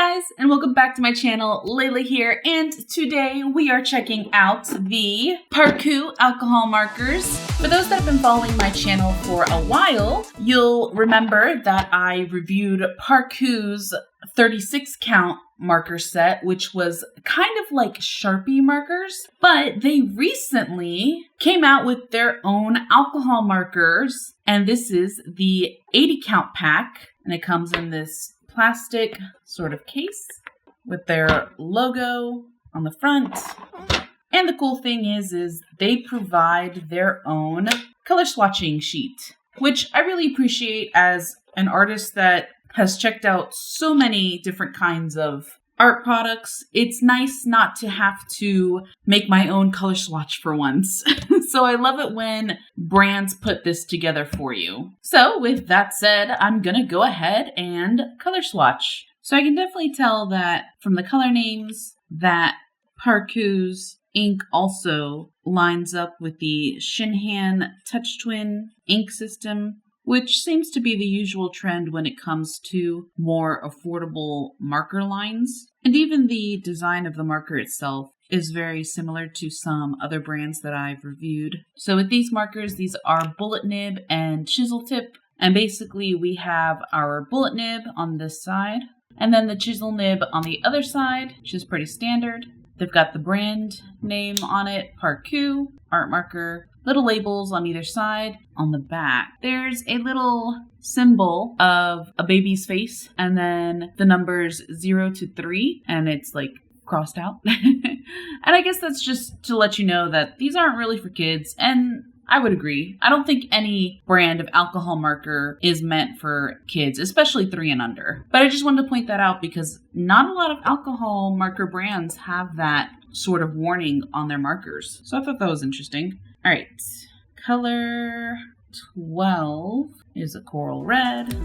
guys, and welcome back to my channel. Layla here, and today we are checking out the PARKOO Alcohol Markers. For those that have been following my channel for a while, you'll remember that I reviewed PARKOO's 36 count marker set, which was kind of like Sharpie markers, but they recently came out with their own alcohol markers, and this is the 80 count pack, and it comes in this plastic sort of case with their logo on the front. And the cool thing is they provide their own color swatching sheet, which I really appreciate as an artist that has checked out so many different kinds of art products. It's nice not to have to make my own color swatch for once. So I love it when brands put this together for you. So with that said, I'm gonna go ahead and color swatch. So I can definitely tell that from the color names that PARKOO's ink also lines up with the SHINIES Touch Twin ink system, which seems to be the usual trend when it comes to more affordable marker lines. And even the design of the marker itself is very similar to some other brands that I've reviewed. So with these markers, these are bullet nib and chisel tip. And basically we have our bullet nib on this side, and then the chisel nib on the other side, which is pretty standard. They've got the brand name on it, PARKOO, art marker, little labels on either side. On the back, there's a little symbol of a baby's face, and then the numbers 0 to 3, and it's like crossed out. And I guess that's just to let you know that these aren't really for kids, and I would agree. I don't think any brand of alcohol marker is meant for kids, especially 3 and under. But I just wanted to point that out because not a lot of alcohol marker brands have that sort of warning on their markers. So I thought that was interesting. All right, color 12 is a coral red.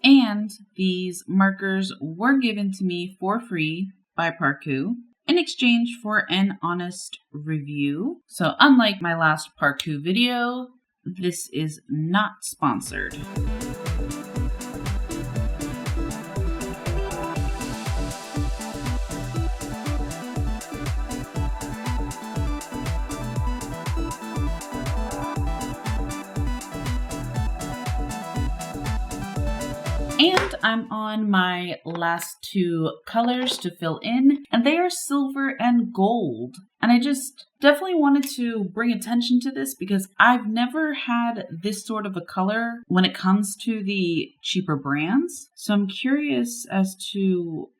And these markers were given to me for free by PARKOO in exchange for an honest review. So unlike my last PARKOO video, this is not sponsored. And I'm on my last 2 colors to fill in, and they are silver and gold. And I just definitely wanted to bring attention to this because I've never had this sort of a color when it comes to the cheaper brands. So I'm curious as to,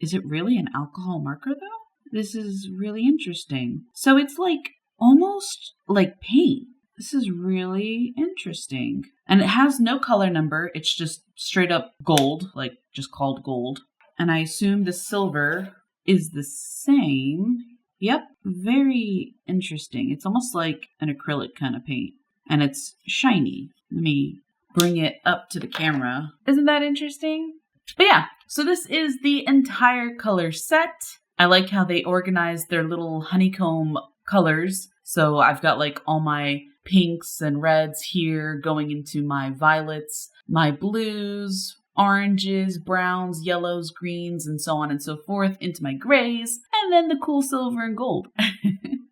is it really an alcohol marker though? This is really interesting. So it's like almost like paint. This is really interesting. And it has no color number. It's just straight up gold, like just called gold. And I assume the silver is the same. Yep, very interesting. It's almost like an acrylic kind of paint. And it's shiny. Let me bring it up to the camera. Isn't that interesting? But yeah, so this is the entire color set. I like how they organize their little honeycomb colors. So I've got like all my pinks and reds here going into my violets, my blues, oranges, browns, yellows, greens, and so on and so forth into my grays, and then the cool silver and gold.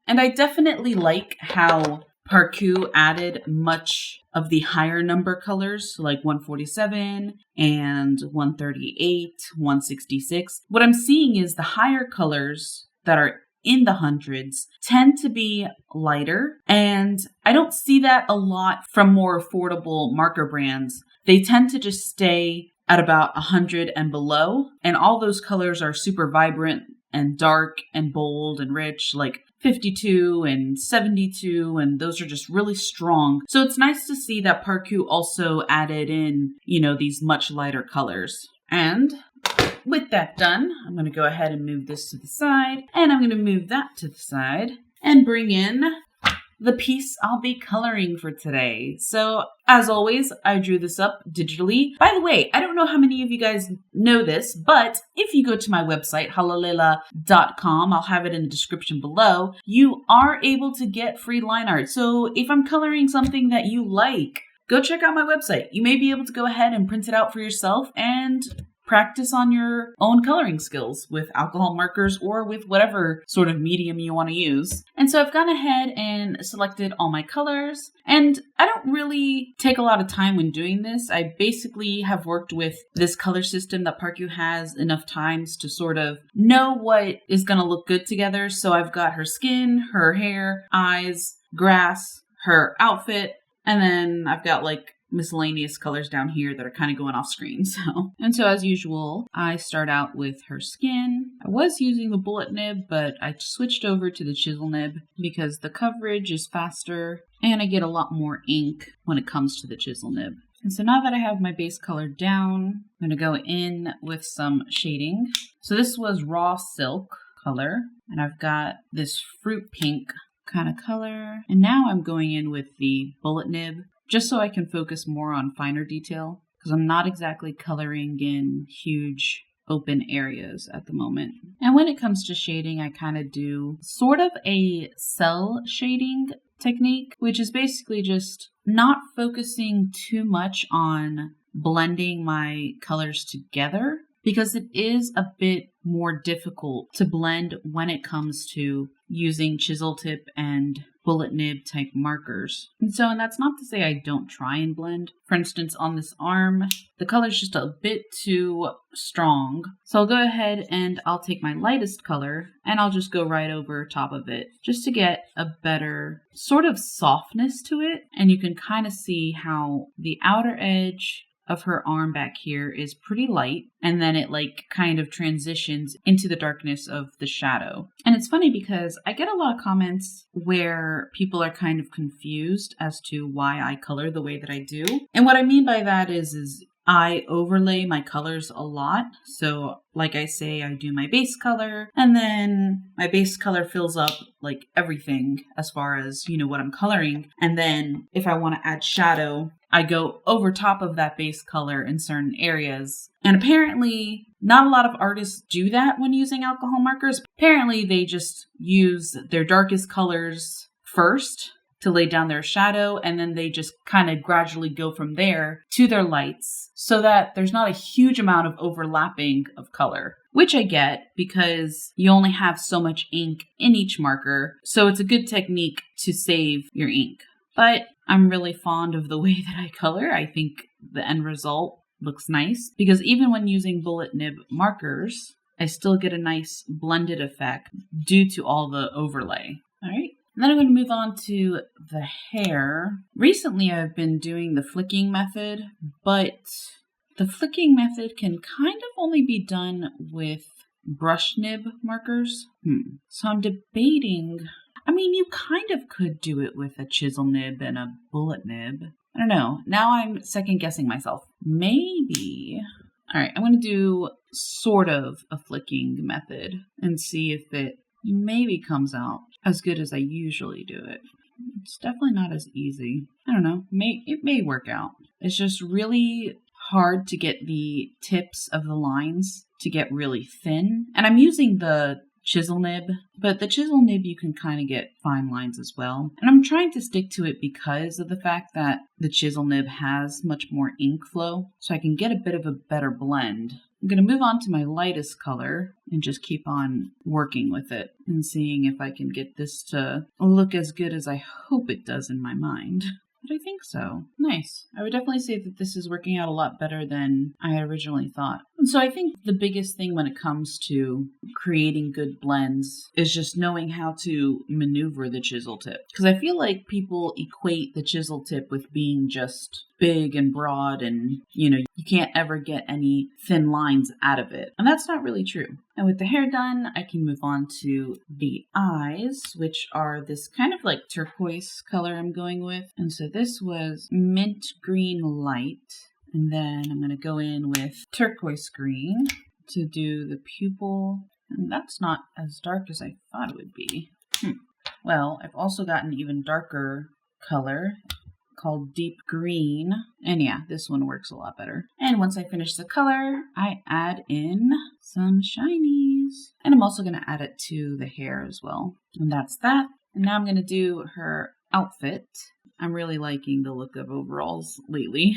And I definitely like how PARKOO added much of the higher number colors, like 147 and 138, 166. What I'm seeing is the higher colors that are in the hundreds tend to be lighter, and I don't see that a lot from more affordable marker brands. They tend to just stay at about 100 and below, and all those colors are super vibrant and dark and bold and rich, like 52 and 72, and those are just really strong. So it's nice to see that PARKOO also added in, these much lighter colors. And with that done, I'm going to go ahead and move this to the side, and I'm going to move that to the side and bring in the piece I'll be coloring for today. So as always, I drew this up digitally. By the way, I don't know how many of you guys know this, but if you go to my website, halalela.com, I'll have it in the description below, you are able to get free line art. So if I'm coloring something that you like, go check out my website. You may be able to go ahead and print it out for yourself and practice on your own coloring skills with alcohol markers or with whatever sort of medium you want to use. And so I've gone ahead and selected all my colors, and I don't really take a lot of time when doing this. I basically have worked with this color system that PARKOO has enough times to sort of know what is going to look good together. So I've got her skin, her hair, eyes, grass, her outfit, and then I've got like miscellaneous colors down here that are kind of going off screen. So as usual, I start out with her skin. I was using the bullet nib, but I switched over to the chisel nib because the coverage is faster and I get a lot more ink when it comes to the chisel nib. And so now that I have my base color down, I'm going to go in with some shading. So this was raw silk color, and I've got this fruit pink kind of color. And now I'm going in with the bullet nib, just so I can focus more on finer detail, because I'm not exactly coloring in huge open areas at the moment. And when it comes to shading, I kind of do sort of a cell shading technique, which is basically just not focusing too much on blending my colors together, because it is a bit more difficult to blend when it comes to using chisel tip and bullet nib type markers. And that's not to say I don't try and blend. For instance, on this arm, the color's just a bit too strong. So I'll go ahead and I'll take my lightest color and I'll just go right over top of it just to get a better sort of softness to it. And you can kind of see how the outer edge of her arm back here is pretty light, and then it like kind of transitions into the darkness of the shadow. And it's funny because I get a lot of comments where people are kind of confused as to why I color the way that I do. And what I mean by that is I overlay my colors a lot. So like I say, I do my base color, and then my base color fills up like everything as far as, what I'm coloring. And then if I want to add shadow, I go over top of that base color in certain areas. And apparently not a lot of artists do that when using alcohol markers. Apparently they just use their darkest colors first to lay down their shadow, and then they just kind of gradually go from there to their lights so that there's not a huge amount of overlapping of color, which I get because you only have so much ink in each marker. So it's a good technique to save your ink. But I'm really fond of the way that I color. I think the end result looks nice because even when using bullet nib markers, I still get a nice blended effect due to all the overlay. All right. And then I'm going to move on to the hair. Recently, I've been doing the flicking method, but the flicking method can kind of only be done with brush nib markers. So I'm debating. I mean, you kind of could do it with a chisel nib and a bullet nib. I don't know. Now I'm second guessing myself. Maybe. All right, I'm going to do sort of a flicking method and see if it maybe comes out as good as I usually do it. It's definitely not as easy. I don't know. It may work out. It's just really hard to get the tips of the lines to get really thin. And I'm using the chisel nib, but the chisel nib you can kind of get fine lines as well. And I'm trying to stick to it because of the fact that the chisel nib has much more ink flow, so I can get a bit of a better blend. I'm going to move on to my lightest color and just keep on working with it and seeing if I can get this to look as good as I hope it does in my mind. But I think so. Nice. I would definitely say that this is working out a lot better than I had originally thought. And so I think the biggest thing when it comes to creating good blends is just knowing how to maneuver the chisel tip. Because I feel like people equate the chisel tip with being just big and broad and, you can't ever get any thin lines out of it. And that's not really true. And with the hair done, I can move on to the eyes, which are this kind of like turquoise color I'm going with. And so this was mint green light. And then I'm going to go in with turquoise green to do the pupil. And that's not as dark as I thought it would be. Well, I've also got an even darker color called Deep Green. And yeah, this one works a lot better. And once I finish the color, I add in some shinies. And I'm also going to add it to the hair as well. And that's that. And now I'm going to do her outfit. I'm really liking the look of overalls lately.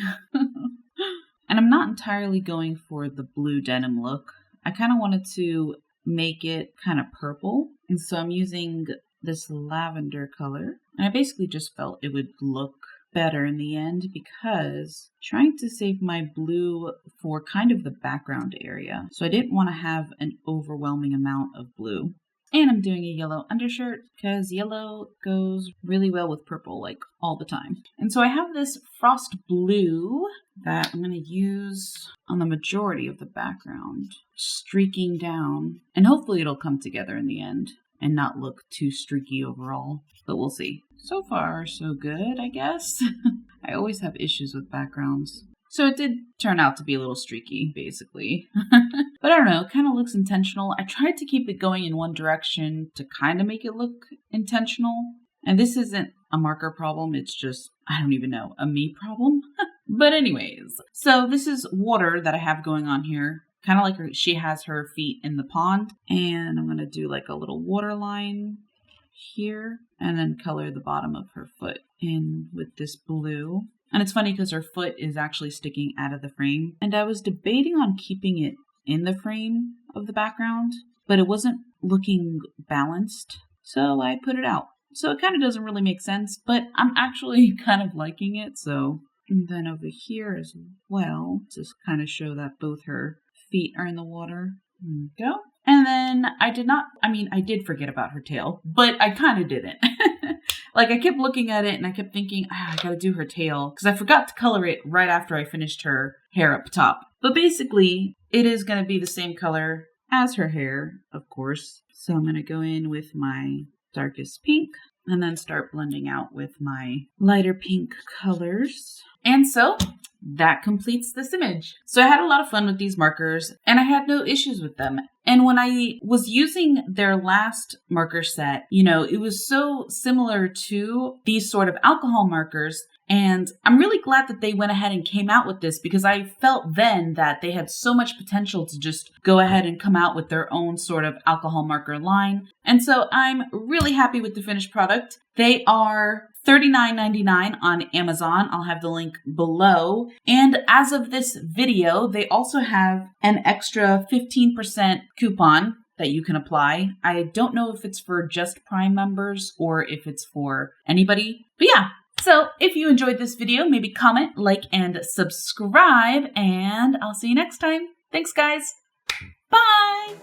And I'm not entirely going for the blue denim look. I kind of wanted to make it kind of purple. And so I'm using this lavender color. And I basically just felt it would look better in the end because I'm trying to save my blue for kind of the background area. So I didn't want to have an overwhelming amount of blue. And I'm doing a yellow undershirt because yellow goes really well with purple, like all the time. And so I have this frost blue that I'm going to use on the majority of the background, streaking down. And hopefully it'll come together in the end and not look too streaky overall. But we'll see. So far, so good, I guess. I always have issues with backgrounds. So it did turn out to be a little streaky, basically. But I don't know, it kind of looks intentional. I tried to keep it going in one direction to kind of make it look intentional. And this isn't a marker problem, it's just, I don't even know, a me problem. But anyways, so this is water that I have going on here. Kind of like she has her feet in the pond. And I'm going to do like a little water line here. And then color the bottom of her foot in with this blue. And it's funny because her foot is actually sticking out of the frame. And I was debating on keeping it in the frame of the background, but it wasn't looking balanced. So I put it out. So it kind of doesn't really make sense, but I'm actually kind of liking it. So, and then over here as well, just kind of show that both her feet are in the water. There we go. And then I did forget about her tail, but I kind of didn't. Like I kept looking at it and I kept thinking, I gotta do her tail because I forgot to color it right after I finished her hair up top. But basically, it is going to be the same color as her hair, of course. So I'm going to go in with my darkest pink and then start blending out with my lighter pink colors. And so that completes this image. So I had a lot of fun with these markers and I had no issues with them. And when I was using their last marker set, it was so similar to these sort of alcohol markers. And I'm really glad that they went ahead and came out with this because I felt then that they had so much potential to just go ahead and come out with their own sort of alcohol marker line. And so I'm really happy with the finished product. They are $39.99 on Amazon. I'll have the link below. And as of this video, they also have an extra 15% coupon that you can apply. I don't know if it's for just Prime members or if it's for anybody, but yeah. So if you enjoyed this video, maybe comment, like, and subscribe, and I'll see you next time. Thanks, guys. Bye.